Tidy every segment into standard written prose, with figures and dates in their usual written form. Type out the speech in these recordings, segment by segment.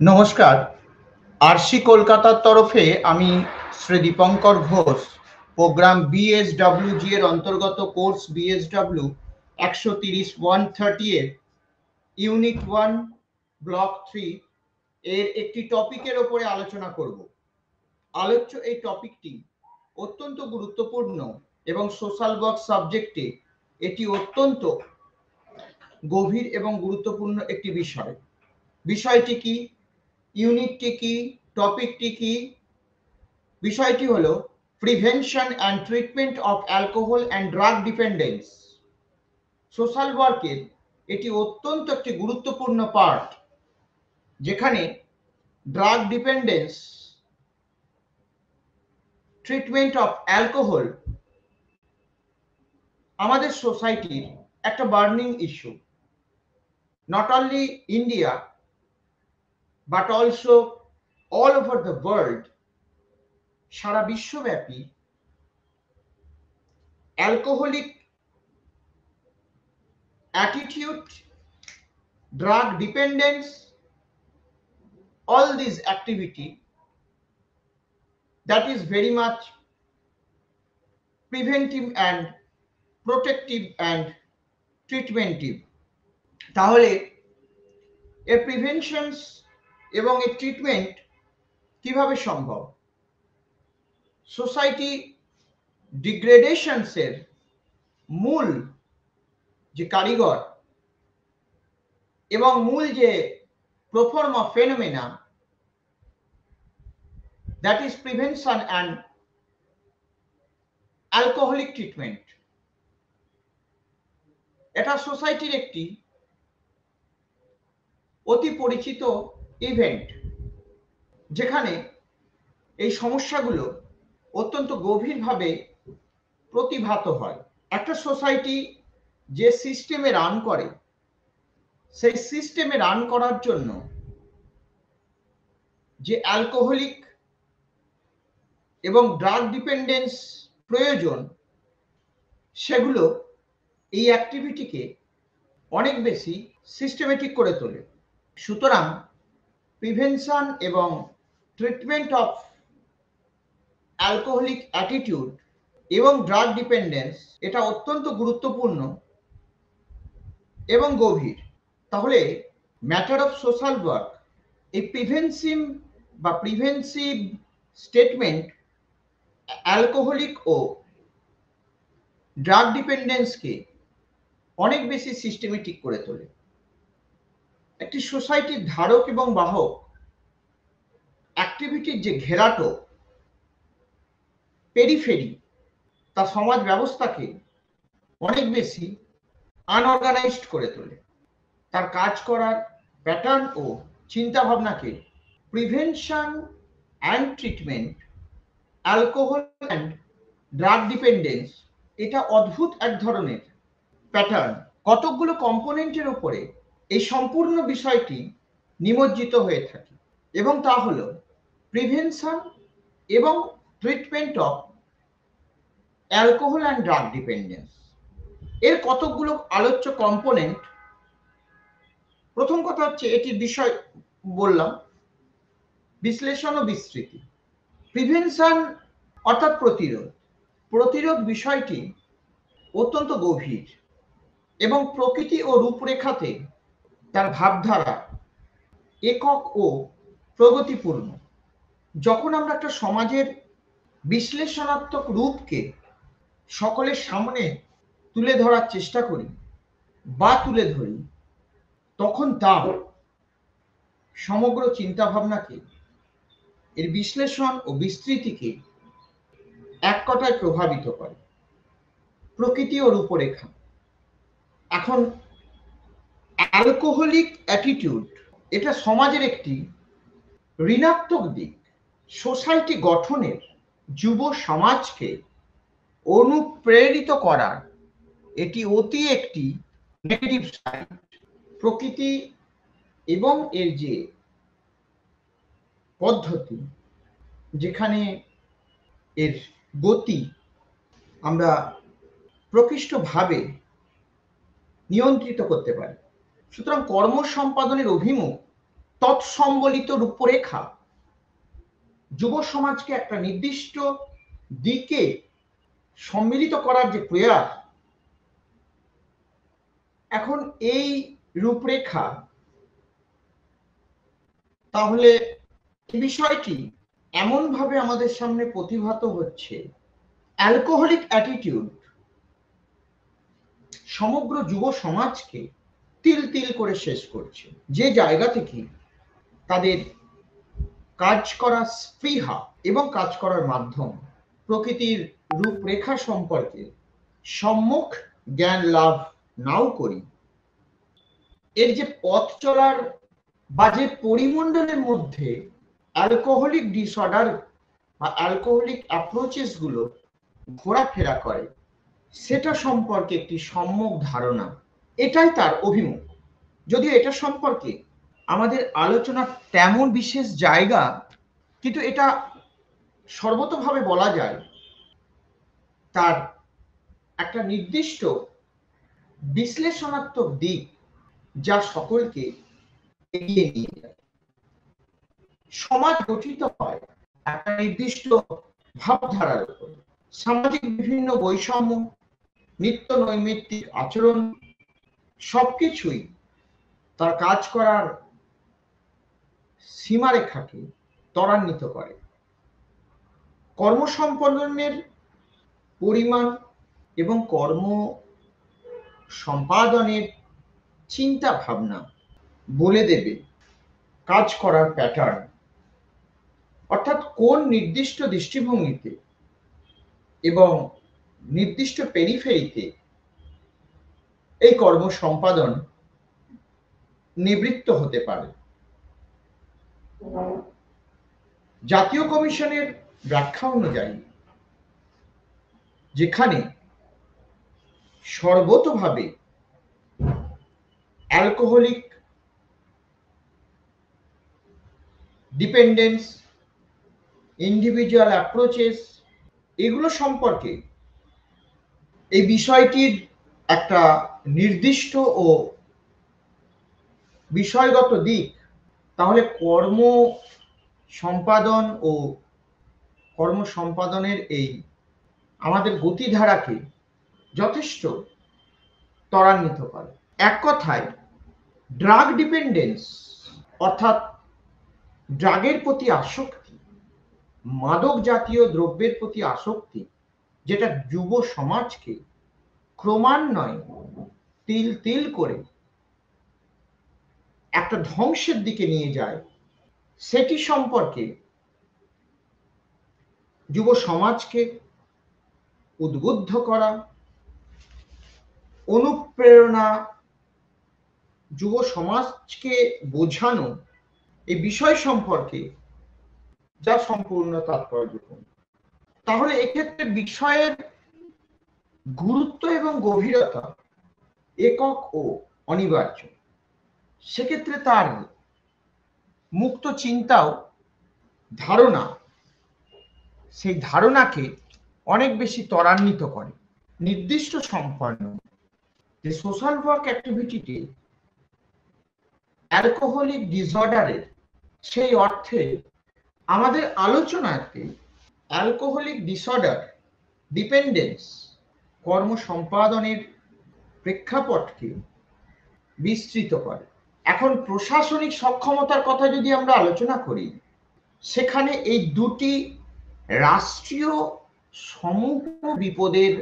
নমস্কার। আরসি কলকাতার তরফে আমি শ্রী দীপঙ্কর ঘোষ প্রোগ্রাম বিএসডব্লিউজি এর অন্তর্গত কোর্স বিএসডব্লিউ 130 130 এর ইউনিট 1 ব্লক 3 এর একটি টপিকের উপরে আলোচনা করব। আলোচ্য এই টপিকটি অত্যন্ত গুরুত্বপূর্ণ এবং সোশ্যাল ওয়ার্ক সাবজেক্টে এটি অত্যন্ত গভীর এবং গুরুত্বপূর্ণ একটি বিষয়। বিষয়টি কি, ইউনিটটি কি, টপিকটি কি? বিষয়টি হলো prevention and treatment of alcohol and drug dependence. Social ওয়ার্কের এটি অত্যন্ত একটি গুরুত্বপূর্ণ পার্ট, যেখানে drug dependence, treatment of alcohol আমাদের সোসাইটির একটা burning issue. Not only India but also all over the world, সারা বিশ্বব্যাপী alcoholic attitude, drug dependence, all these activity that is very much preventive and protective and treatmentive. তাহলে এর প্রিভেনশনস এবং এর treatment কিভাবে সম্ভব? সোসাইটি ডিগ্রেডেশনসের মূল যে কারিগর এবং মূল যে প্রফর্ম of phenomena, that is prevention and alcoholic treatment. এটা সোসাইটির একটি অতি পরিচিত ইভেন্ট, যেখানে এই সমস্যাগুলো অত্যন্ত গভীরভাবে প্রতিভাত হয়। একটা সোসাইটি যে সিস্টেমে রান করে, সেই সিস্টেমে রান করার জন্য যে অ্যালকোহলিক এবং ড্রাগ ডিপেন্ডেন্স প্রয়োজন, সেগুলো এই অ্যাক্টিভিটিকে অনেক বেশি সিস্টেমেটিক করে তোলে। সুতরাং প্রিভেনশন এবং ট্রিটমেন্ট অফ অ্যালকোহলিক অ্যাটিটিউড এবং ড্রাগ ডিপেন্ডেন্স এটা অত্যন্ত গুরুত্বপূর্ণ এবং গভীর। তাহলে ম্যাটার অফ সোশ্যাল ওয়ার্ক, এই প্রিভেন্সিভ স্টেটমেন্ট অ্যালকোহলিক ও ড্রাগ ডিপেন্ডেন্সকে অনেক বেশি সিস্টেমেটিক করে তোলে। একটি সোসাইটির ধারক এবং বাহক অ্যাক্টিভিটির যে ঘেরাটো, পেরিফেরি, তা সমাজ ব্যবস্থাকে অনেক বেশি আনঅর্গানাইজড করে তোলে। তার কাজ করার প্যাটার্ন ও চিন্তাভাবনাকে prevention and treatment alcohol and drug dependence, এটা অদ্ভুত এক ধরনের প্যাটার্ন। কতকগুলো কম্পোনেন্টের উপরে এই সম্পূর্ণ বিষয়টি নিমজ্জিত হয়ে থাকে, এবং তা হলো প্রিভেনশন এবং treatment of alcohol and drug dependence. এর কতকগুলো আলোচ্য কম্পোনেন্ট। প্রথম কথা হচ্ছে, এটির বিষয় বললাম বিশ্লেষণ ও বিস্তৃতি। প্রিভেনশন অর্থাৎ প্রতিরোধ। প্রতিরোধ বিষয়টি অত্যন্ত গভীর এবং প্রকৃতি ও রূপরেখাতে তার ভাবধারা একক ও প্রগতিপূর্ণ। যখন আমরা একটা সমাজের বিশ্লেষণাত্মক রূপকে সকলের সামনে তুলে ধরার চেষ্টা করি বা তুলে ধরি, তখন তা সমগ্র চিন্তাভাবনাকে, এর বিশ্লেষণ ও বিস্তৃতিকে এক কথায় প্রভাবিত করে। প্রকৃতি ও রূপরেখা। এখন অ্যালকোহলিক অ্যাটিটিউড এটা সমাজের একটি ঋণাত্মক দিক। সোসাইটি গঠনের, যুব সমাজকে অনুপ্রেরিত করার এটি অতি একটি নেগেটিভ সাইড। প্রকৃতি এবং এর যে পদ্ধতি, যেখানে এর গতি আমরা প্রকৃষ্টভাবে নিয়ন্ত্রিত করতে পারি। সুতরাং কর্ম সম্পাদনের অভিমুখ তৎসম্বলিত রূপরেখা যুব সমাজকে একটা নির্দিষ্ট দিকে সম্মিলিত করার যে প্রয়াস, এখন এই রূপরেখা, তাহলে এই বিষয়টি এমনভাবে আমাদের সামনে প্রতিভাত হচ্ছে, অ্যালকোহলিক অ্যাটিটিউড সমগ্র যুব সমাজকে তিল তিল করে শেষ করছে। যে জায়গা থেকে তাদের কাজ করার স্পৃহা এবং কাজ করার মাধ্যম, প্রকৃতির রূপরেখা সম্পর্কে সম্যক জ্ঞান লাভ নাও করি, এর যে পথ চলার বা যে পরিমণ্ডলের মধ্যে অ্যালকোহলিক ডিসঅর্ডার বা অ্যালকোহলিক অ্যাপ্রোচেস গুলো ঘোরাফেরা করে, সেটা সম্পর্কে একটি সম্যক ধারণা, এটাই তার অভিমুখ। যদিও এটা সম্পর্কে আমাদের আলোচনা তেমন বিশেষ জায়গা, কিন্তু এটা সর্বতভাবে বলা যায় তার একটা নির্দিষ্ট বিশ্লেষণাত্মক দিক যা সকলকে এগিয়ে নিয়ে যায়। সমাজ গঠিত হয় একটা নির্দিষ্ট ভাবধারার উপর। সামাজিক বিভিন্ন বৈষম্য, নিত্য নৈমিত্তিক আচরণ সবকিছুই তার কাজ করার সীমারেখাকে ত্বরান্বিত করে। কর্মসম্পাদনের পরিমাণ এবং কর্ম সম্পাদনের চিন্তা ভাবনা বলে দেবে কাজ করার প্যাটার্ন, অর্থাৎ কোন নির্দিষ্ট দৃষ্টিভঙ্গিতে এবং নির্দিষ্ট পেরিফেরিতে এই কর্ম সম্পাদন নিবৃত্ত হতে পারে। জাতীয় কমিশনের ব্যাখ্যা অনুযায়ী যেখানে সর্বতোভাবে অ্যালকোহলিক ডিপেন্ডেন্স, ইন্ডিভিজুয়াল অ্যাপ্রোচেস, এগুলো সম্পর্কে এই বিষয়টির একটা নির্দিষ্ট ও বিষয়গত দিক, তাহলে কর্ম সম্পাদন ও কর্ম সম্পাদনের এই আমাদের গতিধারাকে যথেষ্ট ত্বরান্বিত করে। এক কথায় ড্রাগ ডিপেন্ডেন্স অর্থাৎ ড্রাগের প্রতি আসক্তি, মাদক জাতীয় দ্রব্যের প্রতি আসক্তি, যেটা যুব সমাজকে ক্রমান্বয়ে তিল তিল করে একটা ধ্বংসের দিকে নিয়ে যায়, সেটি সম্পর্কে যুব সমাজকে উদ্বুদ্ধ করা, অনুপ্রেরণা, যুব সমাজকে বোঝানো এই বিষয় সম্পর্কে যা সম্পূর্ণ তাৎপর্যপূর্ণ। তাহলে এক্ষেত্রে বিষয়ের গুরুত্ব এবং গভীরতা একক ও অনিবার্য। সেক্ষেত্রে তার মুক্ত চিন্তাও ধারণা, সেই ধারণাকে অনেক বেশি ত্বরান্বিত করে। নির্দিষ্ট সম্পন্ন যে সোশ্যাল ওয়ার্ক অ্যাক্টিভিটিতে অ্যালকোহলিক ডিসঅর্ডারের, সেই অর্থে আমাদের আলোচনাতে অ্যালকোহলিক ডিসঅর্ডার ডিপেন্ডেন্স কর্ম সম্পাদনের প্রেক্ষাপটকে বিস্তৃত করে। এখন প্রশাসনিক সক্ষমতার কথা যদি আমরা আলোচনা করি, সেখানে এই দুটি রাষ্ট্রীয় সমূহ বিপদের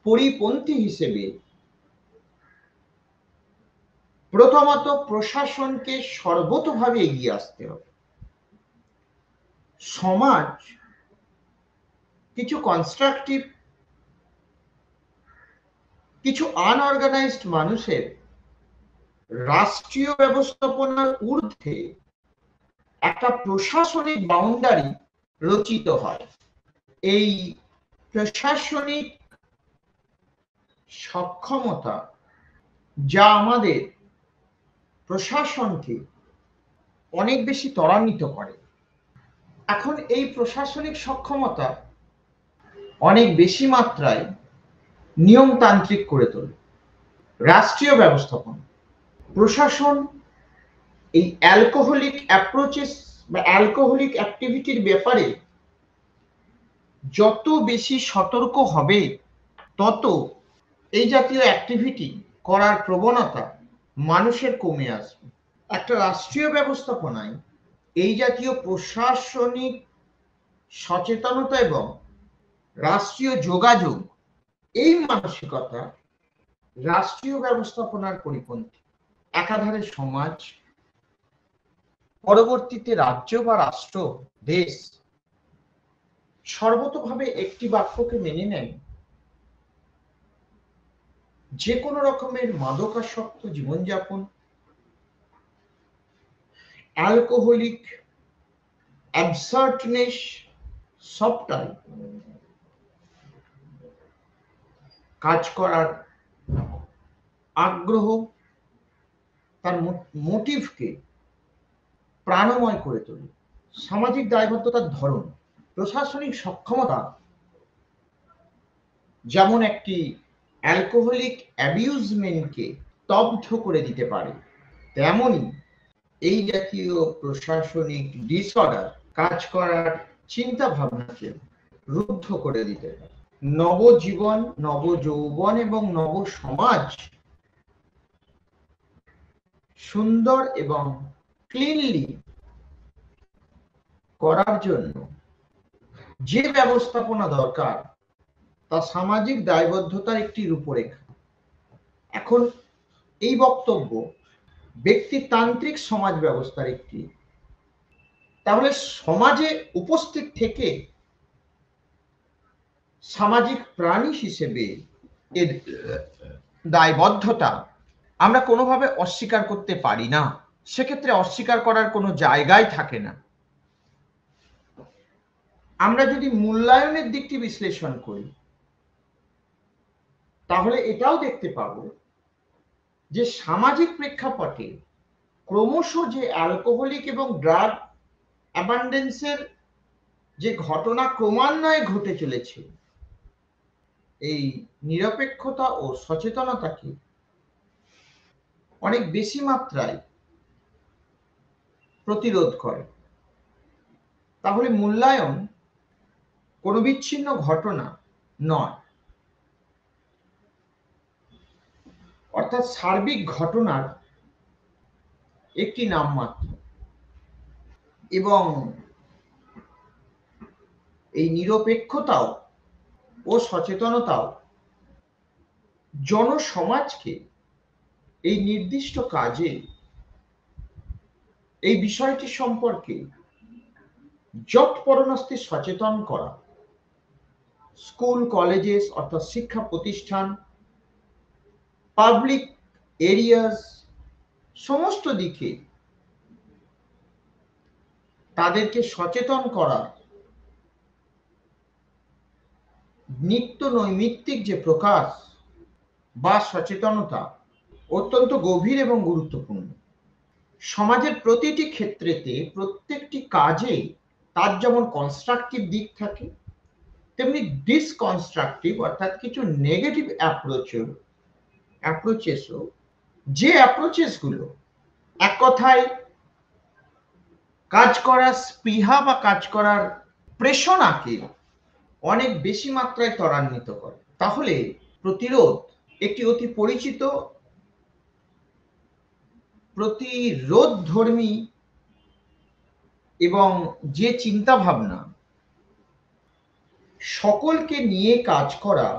পরিপন্থী হিসেবে প্রথমত প্রশাসনকে সর্বতোভাবে এগিয়ে আসতে হবে। সমাজ কিছু কনস্ট্রাকটিভ, কিছু আনঅর্গানাইজড মানুষের রাষ্ট্রীয় ব্যবস্থাপনার ঊর্ধ্বে একটা প্রশাসনিক বাউন্ডারি রচিত হয়। এই প্রশাসনিক সক্ষমতা যা আমাদের প্রশাসনকে অনেক বেশি ত্বরান্বিত করে। এখন এই প্রশাসনিক সক্ষমতা অনেক বেশি মাত্রায় নিয়মতান্ত্রিক করে তোলে। রাষ্ট্রীয় ব্যবস্থাপনা, প্রশাসন এই অ্যালকোহলিক অ্যাপ্রোচেস বা অ্যালকোহলিক অ্যাক্টিভিটির ব্যাপারে যত বেশি সতর্ক হবে, তত এই জাতীয় অ্যাক্টিভিটি করার প্রবণতা মানুষের কমে আসবে। একটা রাষ্ট্রীয় ব্যবস্থাপনায় এই জাতীয় প্রশাসনিক সচেতনতা এবং রাষ্ট্রীয় যোগাযোগ, এই মানসিকতা রাষ্ট্রীয় ব্যবস্থাপনার পরিপন্থী। একাধারে সমাজ, পরবর্তীতে রাজ্য বা রাষ্ট্র, দেশ সর্বতোভাবে একটি বাক্যকে মেনে নেয়, যে কোনো রকমের মাদকাসক্ত জীবনযাপন, অ্যালকোহলিক অ্যাবসার্টনেস সবটাই কাজ করার আগ্রহ, তার মোটিভকে প্রাণময় করে তোলে। সামাজিক দায়বদ্ধতার ধরন, প্রশাসনিক সক্ষমতা যেমন একটি অ্যালকোহলিক অ্যাবিউজমেন্টকে স্তব্ধ করে দিতে পারে, তেমনি এই জাতীয় প্রশাসনিক ডিসঅর্ডার কাজ করার চিন্তা ভাবনাকে রুদ্ধ করে দিতে পারে। নবজীবন, নবযৌবন এবং নব সমাজ সুন্দর এবং ক্লিনলি করার জন্য যে ব্যবস্থাপনা দরকার, তা সামাজিক দায়বদ্ধতার একটি রূপরেখা। এখন এই বক্তব্য ব্যক্তিতান্ত্রিক সমাজ ব্যবস্থার একটি। তাহলে সমাজে উপস্থিত থেকে সামাজিক প্রাণী হিসেবে এর দায়বদ্ধতা আমরা কোনোভাবে অস্বীকার করতে পারি না। সেক্ষেত্রে অস্বীকার করার কোনো জায়গায় থাকে না। আমরা যদি মূল্যায়নের দিকটি বিশ্লেষণ করি, তাহলে এটাও দেখতে পাবো যে সামাজিক প্রেক্ষাপটে ক্রমশ যে অ্যালকোহলিক এবং ড্রাগ অ্যাবান্ডেন্সের যে ঘটনা ক্রমান্বয়ে ঘটে চলেছে, এই নিরপেক্ষতা ও সচেতনতাকে অনেক বেশি মাত্রায় প্রতিরোধ করে। তাহলে মূল্যায়ন কোনো বিচ্ছিন্ন ঘটনা নয়, অর্থাৎ সার্বিক ঘটনার একটি নামমাত্র। এবং এই নিরপেক্ষতাও ও সচেতনতাও জনসমাজকে এই নির্দিষ্ট কাজে এই বিষয়টি সম্পর্কে যৎপরোনাস্তি সচেতন করা, স্কুল কলেজেস অর্থাৎ শিক্ষা প্রতিষ্ঠান, পাবলিক এরিয়াস, সমস্ত দিকে তাদেরকে সচেতন করা নিত্য নৈমিত্তিক যে প্রকাশ বা সচেতনতা অত্যন্ত গভীর এবং গুরুত্বপূর্ণ। সমাজের প্রতিটি ক্ষেত্রেতে, প্রত্যেকটি কাজে তার যেমন কনস্ট্রাকটিভ দিক থাকে, তেমনি ডিসকনস্ট্রাকটিভ অর্থাৎ কিছু নেগেটিভ অ্যাপ্রোচেসও, যে অ্যাপ্রোচেসগুলো এক কথায় কাজ করার স্পৃহা বা কাজ করার প্রেষণাকে অনেক বেশি মাত্রায় ত্বরান্বিত করে। তাহলে প্রতিরোধ একটি অতি পরিচিত প্রতিরোধধর্মী এবং যে চিন্তা ভাবনা সকলকে নিয়ে কাজ করা,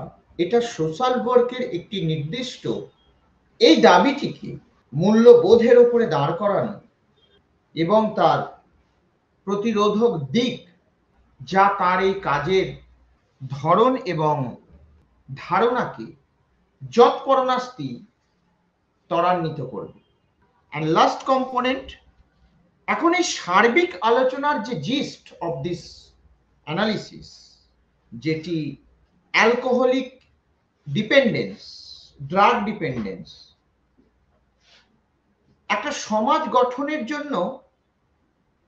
এটা সোশ্যাল ওয়ার্কের একটি নির্দিষ্ট এই দাবিটিকে মূল্যবোধের উপরে দাঁড় করানো এবং তার প্রতিরোধক দিক, যা তার এই কাজের ধরন এবং ধারণাকে যৎপরোনাস্তি ত্বরান্বিত করবে। অ্যান্ড লাস্ট কম্পোনেন্ট, এখন এই সার্বিক আলোচনার যে জিস্ট অফ দিস অ্যানালিসিস, যেটি অ্যালকোহলিক ডিপেন্ডেন্স, ড্রাগ ডিপেন্ডেন্স, একটা সমাজ গঠনের জন্য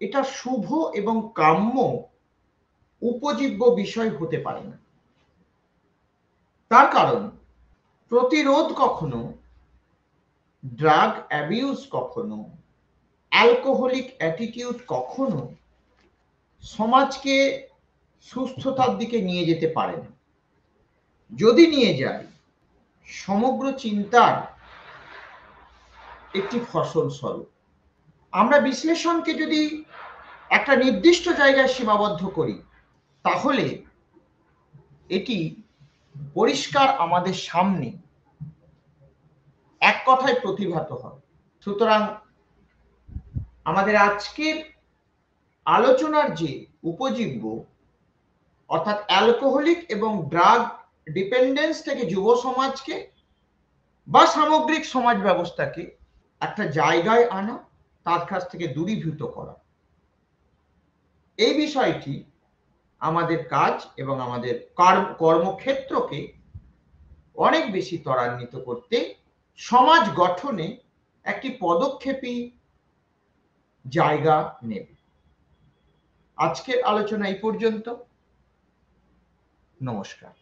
এটা শুভ এবং কাম্য উপজীব্য বিষয় হতে পারে না। তার কারণ প্রতিরোধ কখনো, ড্রাগ অ্যাবিউজ কখনো অ্যালকোহলিক অ্যাটিটিউড কখনো সমাজকে সুস্থতার দিকে নিয়ে যেতে পারে না। যদি নিয়ে যায়, সমগ্র চিন্তার একটি ফসল স্বরূপ। আমরা বিশ্লেষণকে যদি একটা নির্দিষ্ট জায়গায় সীমাবদ্ধ করি, তাহলে এটি পরিষ্কার আমাদের সামনে এক কথায় প্রতিভাত হয়। সুতরাং আমাদের আজকের আলোচনার যে উপজীব্য, অর্থাৎ অ্যালকোহলিক এবং ড্রাগ ডিপেন্ডেন্স থেকে যুব সমাজকে বা সামগ্রিক সমাজ ব্যবস্থাকে একটা জায়গায় আনা, তার কাছ থেকে দূরীভূত করা, এই বিষয়টি আমাদের কাজ এবং আমাদের কর্মক্ষেত্রকে অনেক বেশি ত্বরান্বিত করতে, সমাজ গঠনে একটি পদক্ষেপী জায়গা নেবে। আজকের আলোচনা এই পর্যন্ত। নমস্কার।